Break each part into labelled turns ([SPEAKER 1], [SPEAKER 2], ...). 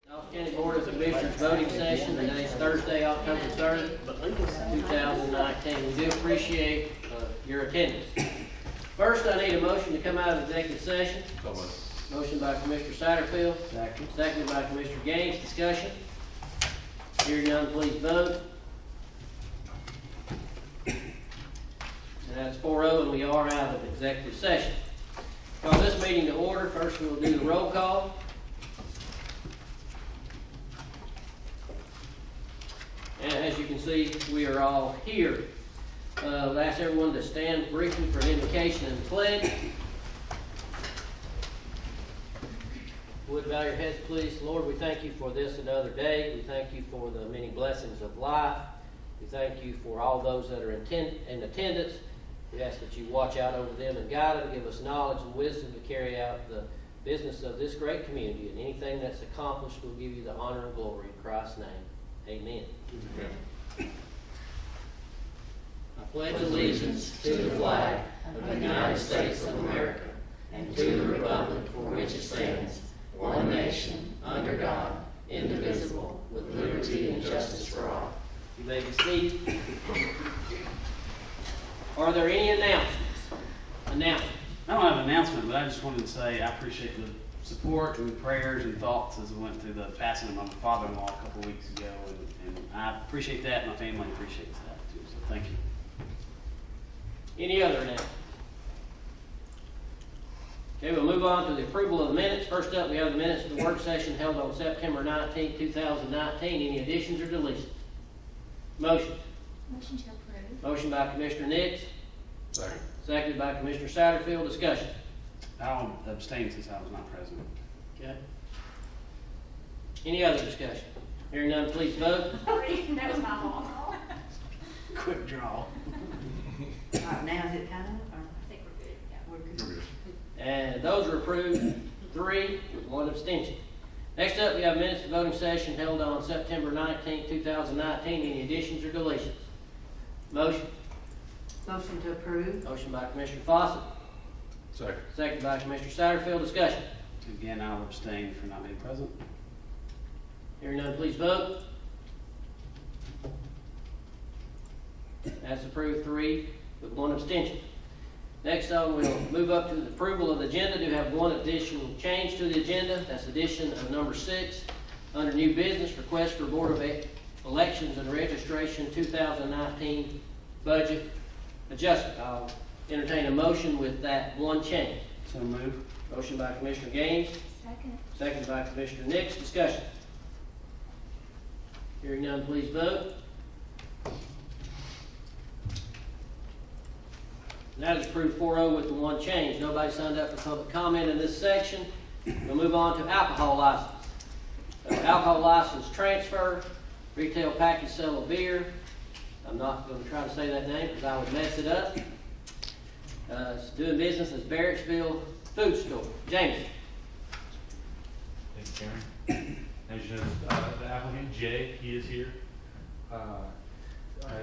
[SPEAKER 1] Dallas County Board of Commissioners voting session. Today is Thursday, October 3rd, 2019. We do appreciate your attendance. First, I need a motion to come out of executive session. Motion by Commissioner Satterfield.
[SPEAKER 2] Second.
[SPEAKER 1] Seconded by Commissioner Gaines. Discussion. Hearing none, please vote. And that's 4-0, and we are out of executive session. Call this meeting to order. First, we will do the roll call. And as you can see, we are all here. I'll ask everyone to stand briefly for an invocation and pledge. Would bow your heads, please. Lord, we thank you for this another day. We thank you for the many blessings of life. We thank you for all those that are in attendance. We ask that you watch out over them and guide them, give us knowledge and wisdom to carry out the business of this great community. And anything that's accomplished, we'll give you the honor and glory in Christ's name. Amen.
[SPEAKER 3] Amen.
[SPEAKER 1] I pledge allegiance to the flag of the United States of America and to the republic for which it stands, one nation, under God, indivisible, with liberty and justice for all. You may be seated. Are there any announcements?
[SPEAKER 2] I don't have an announcement, but I just wanted to say I appreciate the support and prayers and thoughts as we went through the passing of my father-in-law a couple of weeks ago, and I appreciate that. My family appreciates that too. So thank you.
[SPEAKER 1] Any other announcements? Okay, we'll move on to the approval of the minutes. First up, we have the minutes of the work session held on September 19, 2019. Any additions or deletions? Motion.
[SPEAKER 4] Motion to approve.
[SPEAKER 1] Motion by Commissioner Nix.
[SPEAKER 3] Second.
[SPEAKER 1] Seconded by Commissioner Satterfield. Discussion.
[SPEAKER 2] I'll abstain since I was not present.
[SPEAKER 1] Okay. Any other discussion? Hearing none, please vote.
[SPEAKER 4] Sorry, that was my fault.
[SPEAKER 2] Quick draw.
[SPEAKER 5] Now is it time, or
[SPEAKER 4] I think we're good, yeah.
[SPEAKER 5] we're
[SPEAKER 3] You're
[SPEAKER 5] good?
[SPEAKER 3] good.
[SPEAKER 1] And those are approved, 3 with 1 abstention. Next up, we have minutes of voting session held on September 19, 2019. Any additions or deletions? Motion.
[SPEAKER 5] Motion to approve?
[SPEAKER 1] Motion by Commissioner Fawcett.
[SPEAKER 3] Second.
[SPEAKER 1] Second by Commissioner Satterfield. Discussion.
[SPEAKER 2] Again, I'll abstain for not being present.
[SPEAKER 1] Hearing none, please vote. That's approved, 3 with 1 abstention. Next on, we'll move up to the approval of the agenda. Do have one additional change to the agenda. That's addition of number 6 under new business, request for Board of Elections and Registration 2019 budget adjustment. I'll entertain a motion with that one change.
[SPEAKER 2] So move.
[SPEAKER 1] Motion by Commissioner Gaines,
[SPEAKER 4] Second.
[SPEAKER 1] second by Commissioner Nix. Discussion. Hearing none, please vote. And that is approved 4-0 with the one change. Nobody signed up for public comment in this section. We'll move on to alcohol license. Alcohol license transfer, retail package sale of beer. I'm not going to try to say that name because I would mess it up. It's doing business as Barrettsville Food Store. James.
[SPEAKER 6] Thank you, Chairman. As you know, the applicant, Jay, he is here.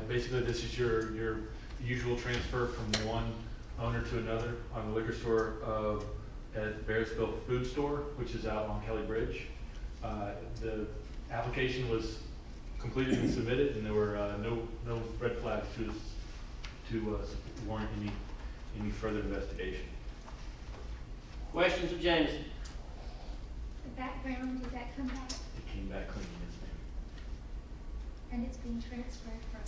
[SPEAKER 6] Basically, this is your usual transfer from one owner to another on the liquor store at Barrettsville Food Store, which is out on Kelly Bridge. The application was completed and submitted, and there were no red flags to warrant any further investigation.
[SPEAKER 1] Questions of Jameson?
[SPEAKER 4] The background, did that come back?
[SPEAKER 6] It came back clean, yes, ma'am.
[SPEAKER 4] And it's being transferred from,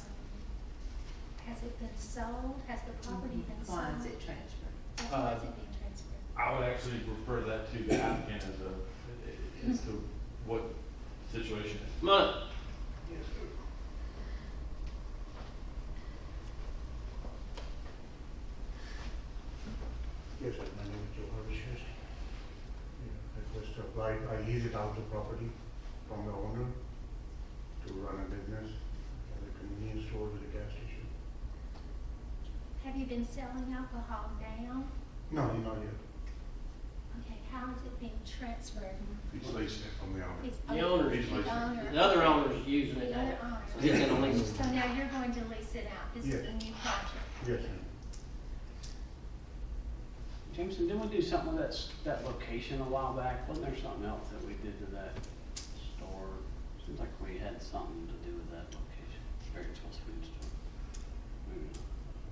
[SPEAKER 4] has it been sold? Has the property been sold?
[SPEAKER 5] Why is it transferred?
[SPEAKER 4] Why is it being transferred?
[SPEAKER 6] I would actually refer that to the applicant as to what the situation is.
[SPEAKER 1] Come on.
[SPEAKER 7] Yes, sir. My name is Joe Harvishers. Request to apply, I lease it out the property from the owner to run a business as a convenience store with a gas station.
[SPEAKER 4] Have you been selling alcohol now?
[SPEAKER 7] No, not yet.
[SPEAKER 4] Okay, how is it being transferred?
[SPEAKER 3] He's leasing it from the owner.
[SPEAKER 4] Is-
[SPEAKER 1] The owner.
[SPEAKER 3] He's leasing.
[SPEAKER 1] The other owner's using
[SPEAKER 4] The
[SPEAKER 1] it
[SPEAKER 4] other
[SPEAKER 1] now.
[SPEAKER 4] owner.
[SPEAKER 1] So he's gonna lease it.
[SPEAKER 4] So now you're going to lease it out. This is
[SPEAKER 7] Yes.
[SPEAKER 4] a new project.
[SPEAKER 7] Yes, ma'am.
[SPEAKER 2] Jameson, didn't we do something with that location a while back? Wasn't there something else that we did to that? store. Seems like we had something to do with that location, Barrettsville Food Store. Maybe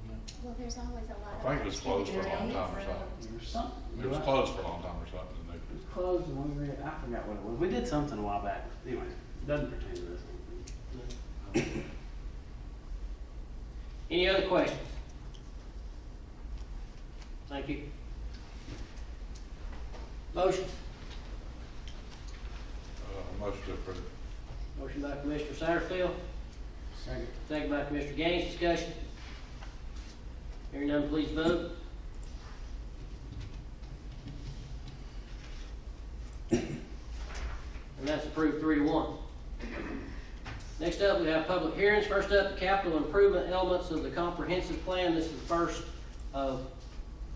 [SPEAKER 2] not.
[SPEAKER 4] Well, there's always a lot of.
[SPEAKER 3] I think it was closed for a long time or
[SPEAKER 4] activity
[SPEAKER 3] something.
[SPEAKER 2] There was something.
[SPEAKER 3] It was closed for a long time or something, and
[SPEAKER 2] It was closed and we were, I forgot what it was. We did something a while back. Anyway, it doesn't pertain to this.
[SPEAKER 1] Any other questions? Thank you. Motions?
[SPEAKER 3] motion to approve.
[SPEAKER 1] Motion by Commissioner Satterfield,
[SPEAKER 2] Second.
[SPEAKER 1] second by Commissioner Gaines. Discussion. Hearing none, please vote. And that's approved 3-1. Next up, we have public hearings. First up, the capital improvement elements of the comprehensive plan. This is the first of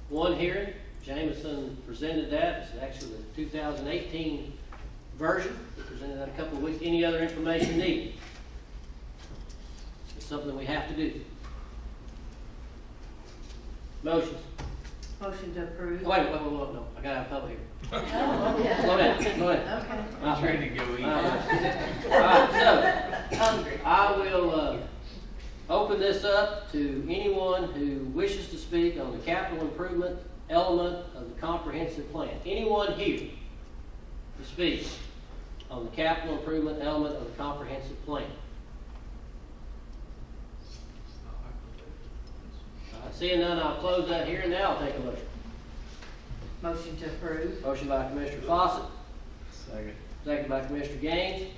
[SPEAKER 1] one hearing. Jameson presented that. This is actually the 2018 version. He presented that a couple of weeks. Any other information needed? It's something we have to do. Motions.
[SPEAKER 5] Motion to approve.
[SPEAKER 1] Oh, wait, no. I gotta have public hearing.
[SPEAKER 5] Oh, okay.
[SPEAKER 1] Slow down, go ahead.
[SPEAKER 5] Okay.
[SPEAKER 2] I'm ready to go eat.
[SPEAKER 1] All right, so,
[SPEAKER 5] Hungry.
[SPEAKER 1] I will open this up to anyone who wishes to speak on the capital improvement element of the comprehensive plan. Anyone here to speak on the capital improvement element of the comprehensive plan? Seeing none, I'll close that here, and now I'll take a motion.
[SPEAKER 5] Motion to approve.
[SPEAKER 1] Motion by Commissioner Fawcett,
[SPEAKER 2] Second.
[SPEAKER 1] second by Commissioner Gaines.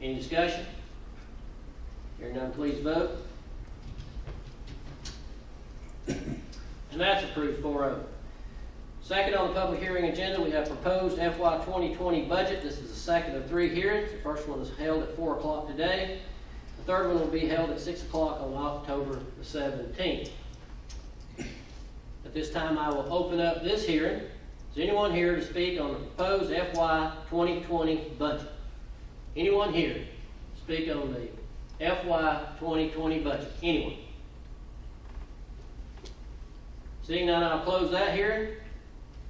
[SPEAKER 1] Any discussion? Hearing none, please vote. And that's approved 4-0. Second on the public hearing agenda, we have proposed FY 2020 budget. This is the second of 3 hearings. The first one is held at 4 o'clock today. The third one will be held at 6 o'clock on October the 17th. At this time, I will open up this hearing. Is anyone here to speak on the proposed FY 2020 budget? Anyone here to speak on the FY 2020 budget? Anyone? Seeing none, I'll close that hearing.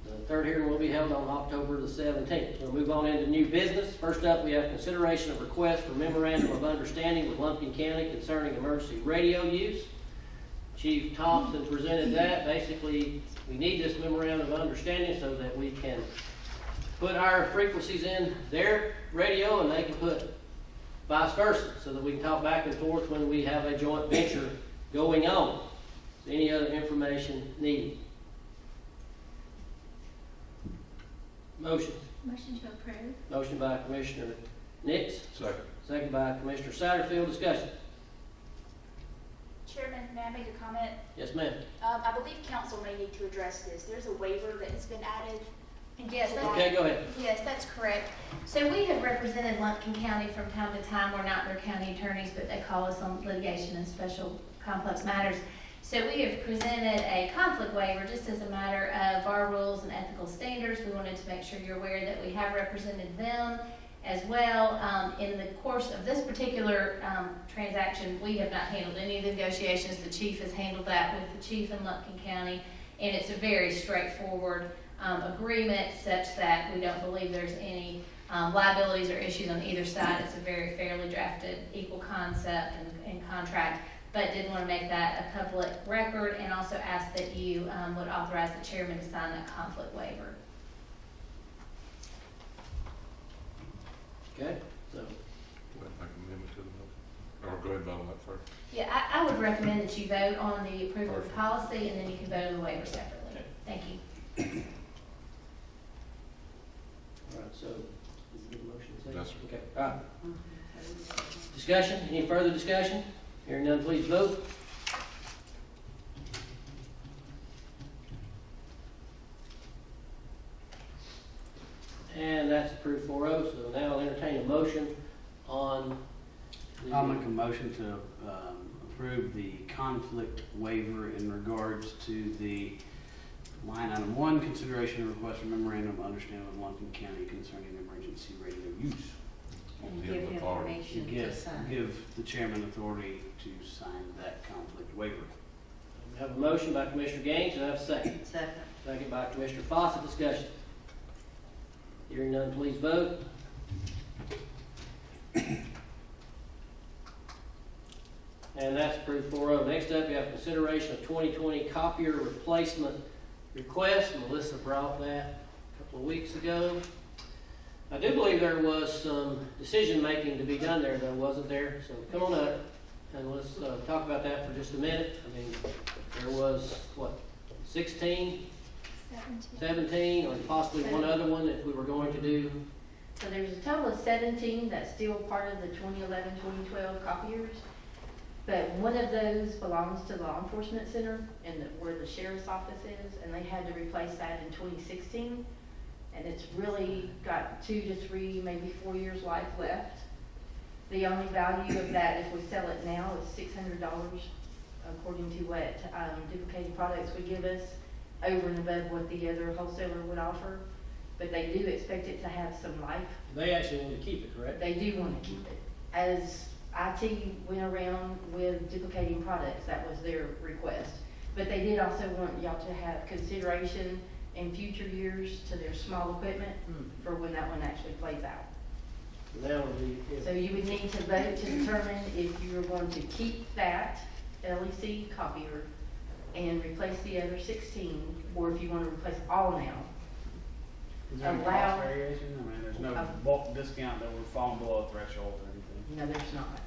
[SPEAKER 1] The third hearing will be held on October the 17th. We'll move on into new business. First up, we have consideration of request for memorandum of understanding with Lumpkin County concerning emergency radio use. Chief Thompson presented that. Basically, we need this memorandum of understanding so that we can put our frequencies in their radio and they can put vice versa, so that we can talk back and forth when we have a joint venture going on. Is any other information needed? Motion.
[SPEAKER 4] Motion to approve.
[SPEAKER 1] Motion by Commissioner Nix,
[SPEAKER 3] Second.
[SPEAKER 1] second by Commissioner Satterfield. Discussion.
[SPEAKER 8] Chairman, may I make a comment?
[SPEAKER 1] Yes, ma'am.
[SPEAKER 8] I believe council may need to address this. There's a waiver that has been added.
[SPEAKER 9] Yes,
[SPEAKER 1] Okay, go ahead.
[SPEAKER 9] yes, that's correct. So we have represented Lumpkin County from time to time. We're not their county attorneys, but they call us on litigation and special complex matters. So we have presented a conflict waiver just as a matter of our rules and ethical standards. We wanted to make sure you're aware that we have represented them as well. In the course of this particular transaction, we have not handled any of the negotiations. The chief has handled that with the chief in Lumpkin County, and it's a very straightforward agreement such that we don't believe there's any liabilities or issues on either side. It's a very fairly drafted equal concept and contract, but did want to make that a public record and also ask that you would authorize the chairman to sign that conflict waiver.
[SPEAKER 1] Okay, so,
[SPEAKER 3] Go ahead and make an amendment to the motion. Or go ahead and vote on that first.
[SPEAKER 9] Yeah, I would recommend that you vote on the approval of policy and then you can vote on the waiver separately.
[SPEAKER 1] Okay.
[SPEAKER 9] Thank you.
[SPEAKER 1] all right, so, is the motion second?
[SPEAKER 3] Yes, sir.
[SPEAKER 1] Okay, all right. Discussion, any further discussion? Hearing none, please vote. And that's approved 4-0, so now I'll entertain a motion on the...
[SPEAKER 2] I'll make a motion to approve the conflict waiver in regards to the line item 1, consideration of request for memorandum of understanding with Lumpkin County concerning emergency radio use.
[SPEAKER 5] And
[SPEAKER 3] Give
[SPEAKER 5] give
[SPEAKER 3] the
[SPEAKER 5] him
[SPEAKER 3] authority.
[SPEAKER 5] permission to
[SPEAKER 2] Give,
[SPEAKER 5] sign.
[SPEAKER 2] give the chairman authority to sign that conflict waiver.
[SPEAKER 1] We have a motion by Commissioner Gaines, and I have a second.
[SPEAKER 5] Second.
[SPEAKER 1] Second by Commissioner Fawcett. Discussion. Hearing none, please vote. And that's approved 4-0. Next up, you have consideration of 2020 copier replacement request. Melissa brought that a couple of weeks ago. I do believe there was some decision-making to be done there, though, wasn't there? So come on up and let's talk about that for just a minute. I mean, there was, what, 16, 17, or possibly one other one that we were going to do.
[SPEAKER 9] So there's a total of 17 that's still part of the 2011, 2012 copiers. But one of those belongs to the law enforcement center and where the sheriff's office is, and they had to replace that in 2016. And it's really got 2 to 3, maybe 4 years life left. The only value of that, if we sell it now, is $600, according to what duplicated products would give us, over and above what the other wholesaler would offer. But they do expect it to have some life.
[SPEAKER 1] They actually want to keep it, correct?
[SPEAKER 9] They do want to keep it. As IT went around with duplicating products, that was their request. But they did also want y'all to have consideration in future years to their small equipment for when that one actually plays out.
[SPEAKER 1] That would be, yeah.
[SPEAKER 9] So you would need to vote to determine if you are going to keep that LEC copier and replace the other 16, or if you want to replace all now.
[SPEAKER 2] Is there any
[SPEAKER 9] Allow-
[SPEAKER 2] cost variation? I mean, there's no bulk discount that would fall below a threshold or anything.
[SPEAKER 9] No, there's not.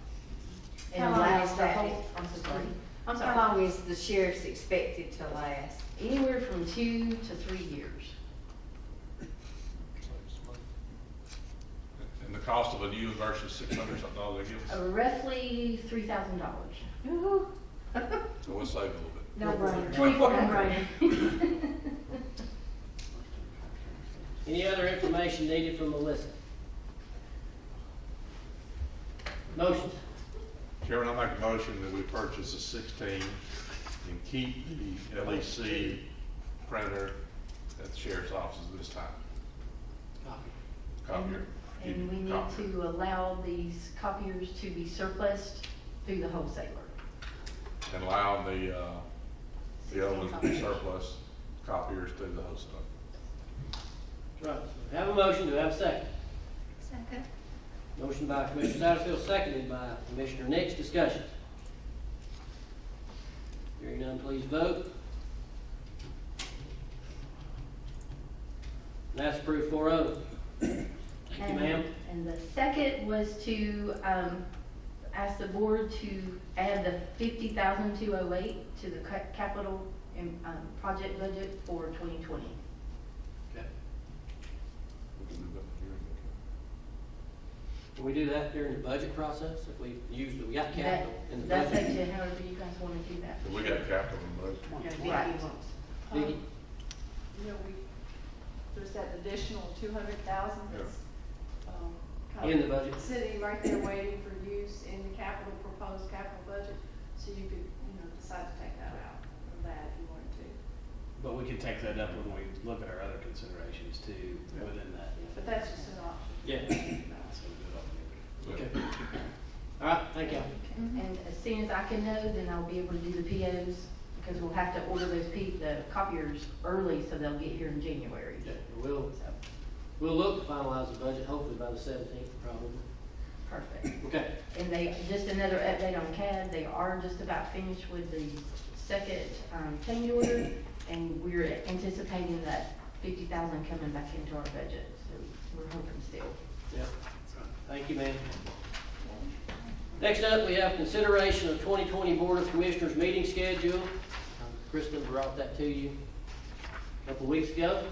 [SPEAKER 9] And
[SPEAKER 5] How long
[SPEAKER 9] allows
[SPEAKER 5] is
[SPEAKER 9] the
[SPEAKER 5] that?
[SPEAKER 9] whole, I'm so sorry. I'm
[SPEAKER 5] How
[SPEAKER 9] sorry.
[SPEAKER 5] long is the sheriff's expected to last?
[SPEAKER 9] Anywhere from 2 to 3 years.
[SPEAKER 3] And the cost of a new versus $600 something they give us,
[SPEAKER 9] Roughly $3,000.
[SPEAKER 5] Woo-hoo.
[SPEAKER 3] so we'll save a little bit.
[SPEAKER 5] No brainer.
[SPEAKER 9] $2,400.
[SPEAKER 1] Any other information needed from Melissa? Motion.
[SPEAKER 3] Chairman, I make a motion that we purchase a 16 and keep the LEC printer at the sheriff's office this time. Copier.
[SPEAKER 9] And we need
[SPEAKER 3] Copier.
[SPEAKER 9] to allow these copiers to be surplused through the wholesaler.
[SPEAKER 3] And allow the other ones to be surplus copiers through the wholesaler.
[SPEAKER 1] Right. Have a motion, do I have a second?
[SPEAKER 4] Second.
[SPEAKER 1] Motion by Commissioner Satterfield, seconded by Commissioner Nix. Discussion. Hearing none, please vote. And that's approved 4-0. Thank you, ma'am.
[SPEAKER 9] And the second was to ask the board to add the $50,208 to the capital project budget for 2020.
[SPEAKER 1] Okay. Can we do that during the budget process? If we got capital in the
[SPEAKER 9] That's up
[SPEAKER 1] budget?
[SPEAKER 9] to however you guys want to do that.
[SPEAKER 3] We got capital in the budget.
[SPEAKER 9] Right.
[SPEAKER 1] Vicki?
[SPEAKER 10] You know, there's that additional 200,000 that's, kind
[SPEAKER 1] In
[SPEAKER 10] of
[SPEAKER 1] the budget?
[SPEAKER 10] sitting right there waiting for use in the proposed capital budget, so you could, decide to take that out of that if you wanted to.
[SPEAKER 2] But we can take that up when we look at our other considerations too, within that.
[SPEAKER 10] But that's just an option.
[SPEAKER 1] Yeah.
[SPEAKER 2] So we'll do it all together.
[SPEAKER 1] Okay. All right, thank you.
[SPEAKER 9] And as soon as I can know, then I'll be able to do the POs, because we'll have to order those the copiers early, so they'll get here in January.
[SPEAKER 1] Yeah, we'll
[SPEAKER 9] So,
[SPEAKER 1] look to finalize the budget, hopefully by the 17th, probably.
[SPEAKER 9] perfect.
[SPEAKER 1] Okay.
[SPEAKER 9] And just another update on CAD, they are just about finished with the second change order, and we're anticipating that 50,000 coming back into our budget, so we're hoping still.
[SPEAKER 1] Yep. Thank you, ma'am. Next up, we have consideration of 2020 Board of Commissioners meeting schedule. Kristen brought that to you a couple weeks ago.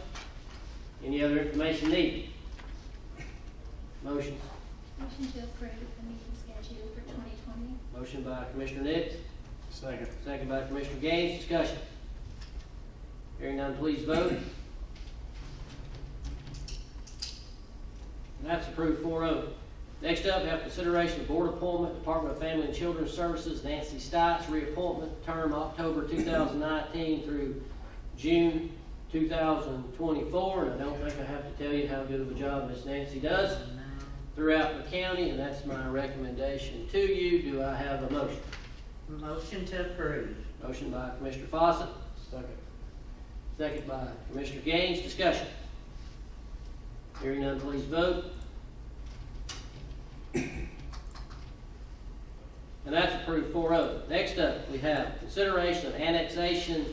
[SPEAKER 1] Any other information needed? Motion.
[SPEAKER 4] Motion to approve the meeting schedule for 2020.
[SPEAKER 1] Motion by Commissioner Nix,
[SPEAKER 2] Second.
[SPEAKER 1] second by Commissioner Gaines. Discussion. Hearing none, please vote. And that's approved 4-0. Next up, we have consideration of board appointment, Department of Family and Children's Services, Nancy Stites, reappointment, term October 2019 through June 2024. And I don't think I have to tell you how good of a job Miss Nancy does throughout the county, and that's my recommendation to you. Do I have a motion?
[SPEAKER 5] Motion to approve.
[SPEAKER 1] Motion by Commissioner Fawcett. Second. Second by Commissioner Gaines. Discussion. Hearing none, please vote. And that's approved 4-0. Next up, we have consideration of annexation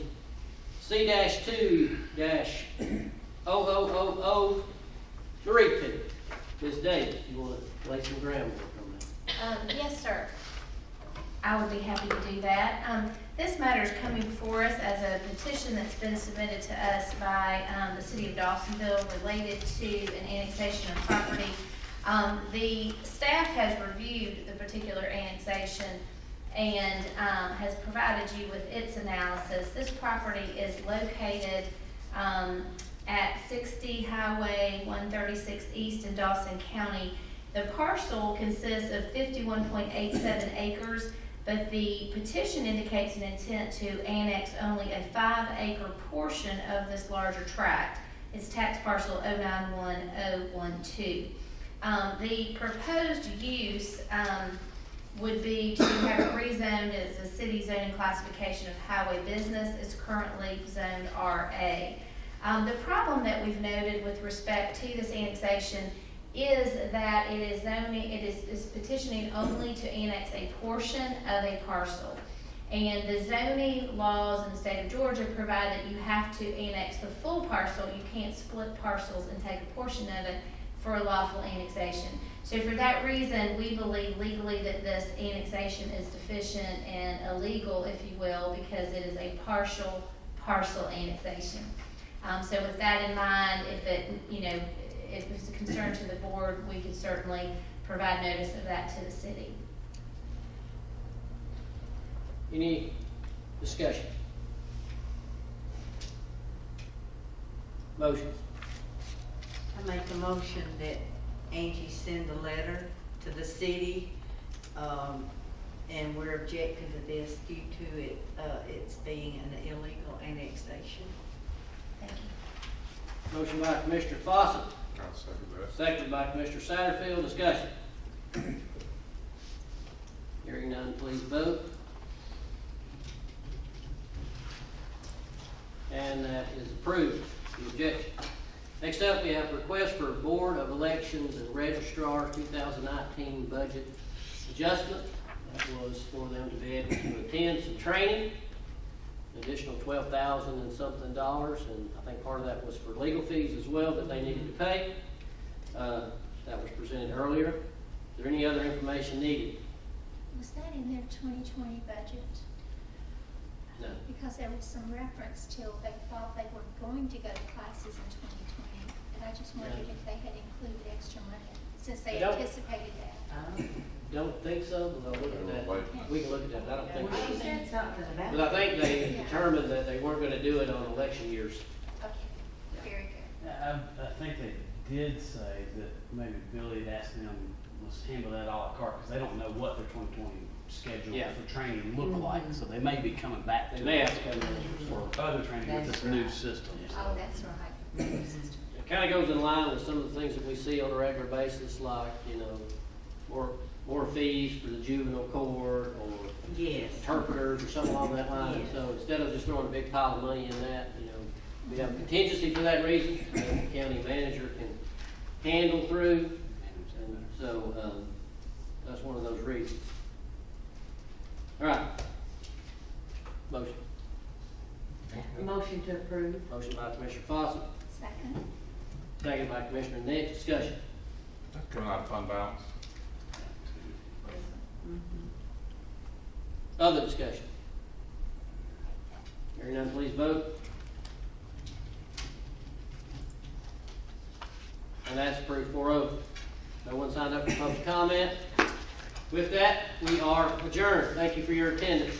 [SPEAKER 1] C-2-000032. Ms. Davis, you want to lay some groundwork on that?
[SPEAKER 9] Yes, sir. I would be happy to do that. This matter is coming before us as a petition that's been submitted to us by the city of Dawsonville related to an annexation of property. The staff has reviewed the particular annexation and has provided you with its analysis. This property is located at 60 Highway 136 East in Dawson County. The parcel consists of 51.87 acres, but the petition indicates an intent to annex only a 5-acre portion of this larger tract. It's tax parcel 091012. The proposed use would be to have it rezoned as a city zoning classification of highway business. It's currently zoned RA. The problem that we've noted with respect to this annexation is that it is petitioning only to annex a portion of a parcel. And the zoning laws in the state of Georgia provide that you have to annex the full parcel. You can't split parcels and take a portion of it for a lawful annexation. So for that reason, we believe legally that this annexation is deficient and illegal, if you will, because it is a partial parcel annexation. So with that in mind, if it's a concern to the board, we could certainly provide notice of that to the city.
[SPEAKER 1] Any discussion? Motions?
[SPEAKER 5] I make a motion that Angie send a letter to the city, and we're objecting to this due to it's being an illegal annexation.
[SPEAKER 9] Thank you.
[SPEAKER 1] Motion by Commissioner Fawcett,
[SPEAKER 3] I'll second that.
[SPEAKER 1] seconded by Commissioner Satterfield. Discussion. Hearing none, please vote. And that is approved. The objection. Next up, we have request for Board of Elections and Registrar 2019 budget adjustment. That was for them to be able to attend some training, an additional $12,000 and something, and I think part of that was for legal fees as well that they needed to pay. That was presented earlier. Is there any other information needed?
[SPEAKER 4] Was that in their 2020 budget?
[SPEAKER 1] No.
[SPEAKER 4] Because there was some reference to they thought they were going to go to classes in 2020, and I just wondered if they had included extra money, since they
[SPEAKER 1] They don't.
[SPEAKER 4] anticipated that.
[SPEAKER 1] Don't think so, but I'll look at that. We can look at that. I don't think
[SPEAKER 5] Well, she
[SPEAKER 1] so.
[SPEAKER 5] said something about
[SPEAKER 1] But I think they determined that they weren't gonna do it on election years.
[SPEAKER 4] Okay, very good.
[SPEAKER 2] I think they did say that maybe Billy had asked them, let's handle that a la carte, because they don't know what their 2020 schedule
[SPEAKER 1] Yeah.
[SPEAKER 2] for training look like, so they may be coming back
[SPEAKER 1] They
[SPEAKER 2] to
[SPEAKER 1] may
[SPEAKER 2] us
[SPEAKER 1] have to come in.
[SPEAKER 2] for other training with this new system.
[SPEAKER 4] Oh, that's right.
[SPEAKER 1] It kinda goes in line with some of the things that we see on a regular basis, like, more fees for the juvenile court or
[SPEAKER 5] Yes.
[SPEAKER 1] interpreters or something along that line.
[SPEAKER 5] Yes.
[SPEAKER 1] So instead of just throwing a big pile of money in that, we have contingency for that reason, that the county manager can handle through. And so, that's one of those reasons. All right. Motion.
[SPEAKER 5] Motion to approve.
[SPEAKER 1] Motion by Commissioner Fawcett,
[SPEAKER 4] Second.
[SPEAKER 1] second by Commissioner Nick. Discussion.
[SPEAKER 3] Coming out of fund balance.
[SPEAKER 1] Other discussion. Hearing none, please vote. And that's approved 4-0. No one signed up for public comment. With that, we are adjourned. Thank you for your attendance.